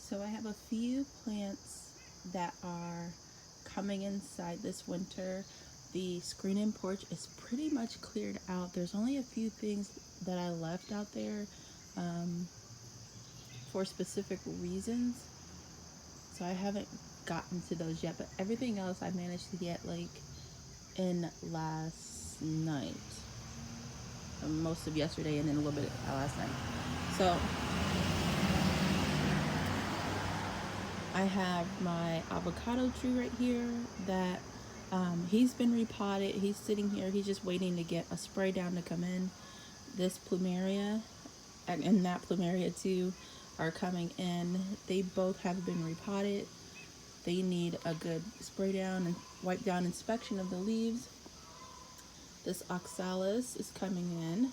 So I have a few plants that are coming inside this winter. The screen-in porch is pretty much cleared out. There's only a few things that I left out there for specific reasons. So I haven't gotten to those yet, but everything else I managed to get like in last night. Most of yesterday and then a little bit last night. So I have my avocado tree right here that he's been repotted. He's sitting here. He's just waiting to get a spray down to come in. This plumeria and that plumeria too are coming in. They both have been repotted. They need a good spray down and wipe down inspection of the leaves. This oxalis is coming in.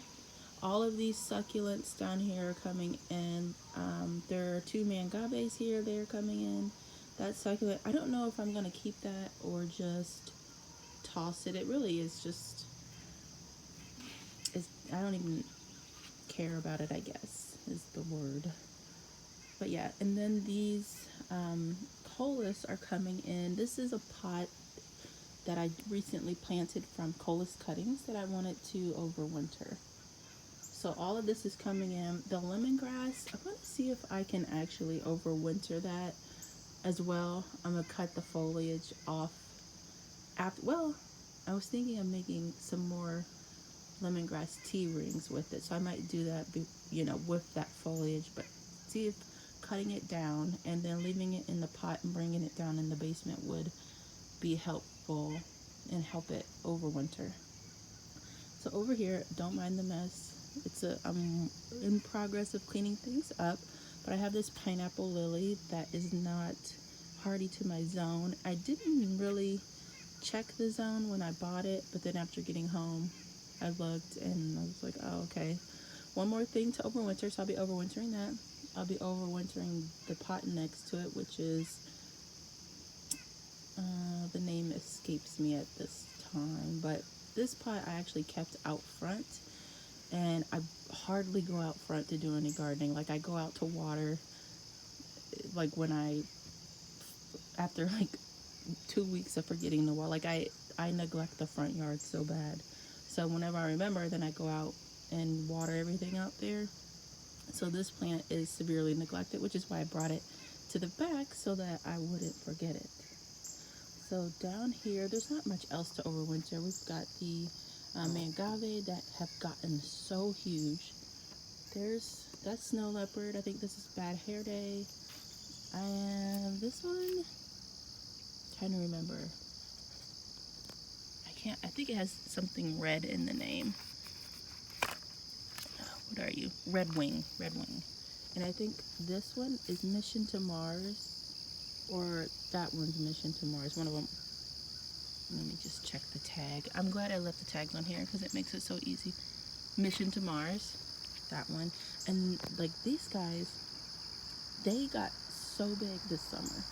All of these succulents down here are coming in. There are two Agaves here. They're coming in. That succulent, I don't know if I'm going to keep that or just toss it. It really is just, I don't even care about it, I guess, is the word. But yeah, and then these colas are coming in. This is a pot that I recently planted from colas cuttings that I wanted to overwinter. So all of this is coming in. The lemongrass, I'm going to see if I can actually overwinter that as well. I'm going to cut the foliage off after. Well, I was thinking of making some more lemongrass tea rings with it. So I might do that, with that foliage. But see if cutting it down and then leaving it in the pot and bringing it down in the basement would be helpful and help it overwinter. So over here, don't mind the mess. I'm in progress of cleaning things up, but I have this pineapple lily that is not hardy to my zone. I didn't really check the zone when I bought it, but then after getting home, I looked and I was like, oh, okay. One more thing to overwinter, so I'll be overwintering that. I'll be overwintering the pot next to it, which is, the name escapes me at this time, but this pot I actually kept out front. And I hardly go out front to do any gardening. Like I go out to water, like after like 2 weeks of forgetting the water. Like I neglect the front yard so bad. So whenever I remember, then I go out and water everything out there. So this plant is severely neglected, which is why I brought it to the back so that I wouldn't forget it. So down here, there's not much else to overwinter. We've got the Agave that have gotten so huge. There's that snow leopard. I think this is bad hair day. And this one, trying to remember. I think it has something red in the name. What are you? Red wing. And I think this one is Mission to Mars, or that one's Mission to Mars. One of them. Let me just check the tag. I'm glad I left the tags on here because it makes it so easy. Mission to Mars, that one. And like these guys, they got so big this summer.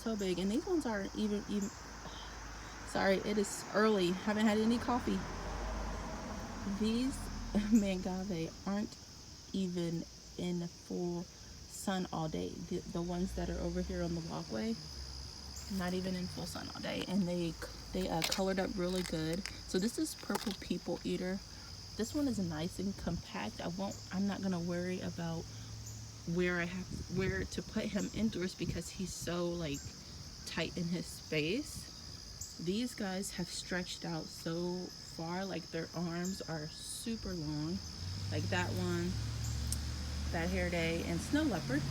So big. And these ones aren't even, sorry, it is early. Haven't had any coffee. These Agave aren't even in full sun all day. The ones that are over here on the walkway, not even in full sun all day, and they colored up really good. So this is purple people eater. This one is nice and compact. I'm not gonna worry about where to put him indoors because he's so like tight in his space. These guys have stretched out so far, like their arms are super long, like that one, that hair day, and snow leopard.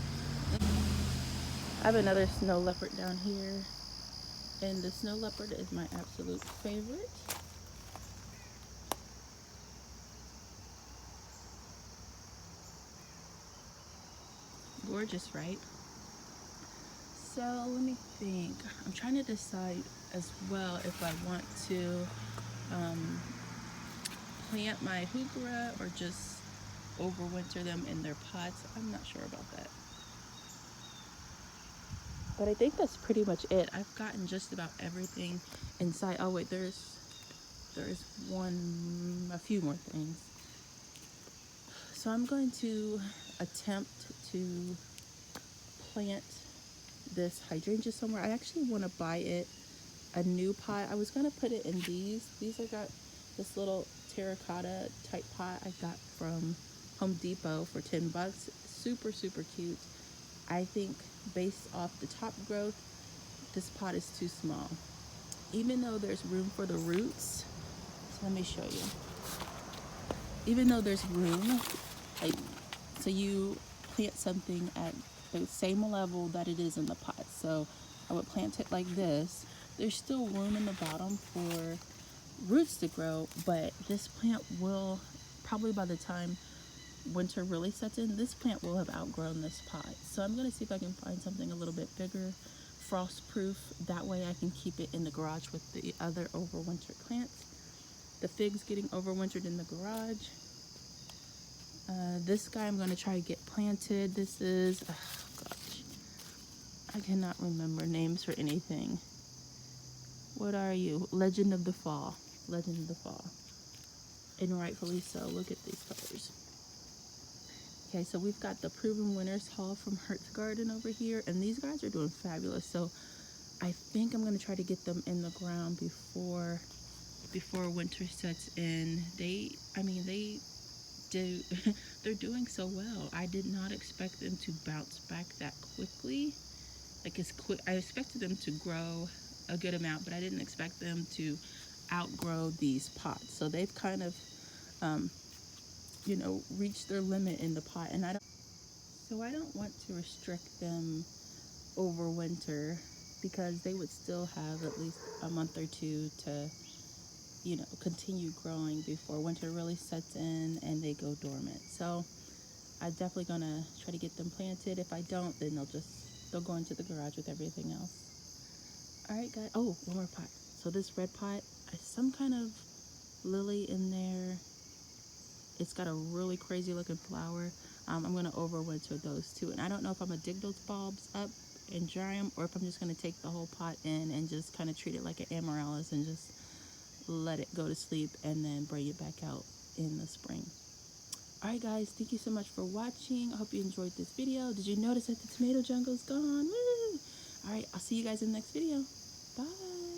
I have another snow leopard down here, and the snow leopard is my absolute favorite. Gorgeous, right? So let me think. I'm trying to decide as well if I want to plant my heuchera or just overwinter them in their pots. I'm not sure about that. But I think that's pretty much it. I've gotten just about everything inside. Oh wait, there's a few more things. So I'm going to attempt to plant this hydrangea somewhere. I actually want to buy it a new pot. I was gonna put it in these. I got this little terracotta type pot I got from Home Depot for 10 bucks. Super, super cute. I think based off the top growth, this pot is too small. Even though there's room for the roots, so let me show you. Even though there's room, like, so you plant something at the same level that it is in the pot. So I would plant it like this. There's still room in the bottom for roots to grow, but this plant will, probably by the time winter really sets in, this plant will have outgrown this pot. So I'm gonna see if I can find something a little bit bigger, frost proof. That way I can keep it in the garage with the other overwintered plants. The figs getting overwintered in the garage. This guy I'm gonna try to get planted. This is, oh gosh, I cannot remember names for anything. What are you? Legend of the Fall. Legend of the Fall. And rightfully so. Look at these colors. Okay, so we've got the Proven Winners haul from Hertz Garden over here, and these guys are doing fabulous. So I think I'm gonna try to get them in the ground before winter sets in. They do they're doing so well. I did not expect them to bounce back that quickly. Like, as quick, I expected them to grow a good amount, but I didn't expect them to outgrow these pots. So they've kind of reached their limit in the pot, and I don't want to restrict them over winter, because they would still have at least a month or two to continue growing before winter really sets in and they go dormant. So I'm definitely gonna try to get them planted. If I don't, then they'll go into the garage with everything else. All right, guys. Oh, one more pot. So this red pot has some kind of lily in there. It's got a really crazy looking flower. I'm gonna overwinter those too, and I don't know if I'm gonna dig those bulbs up and dry them, or if I'm just gonna take the whole pot in and just kind of treat it like an amaryllis and just let it go to sleep and then bring it back out in the spring. All right, guys, thank you so much for watching. I hope you enjoyed this video. Did you notice that the tomato jungle's gone? Woo! All right, I'll see you guys in the next video. Bye.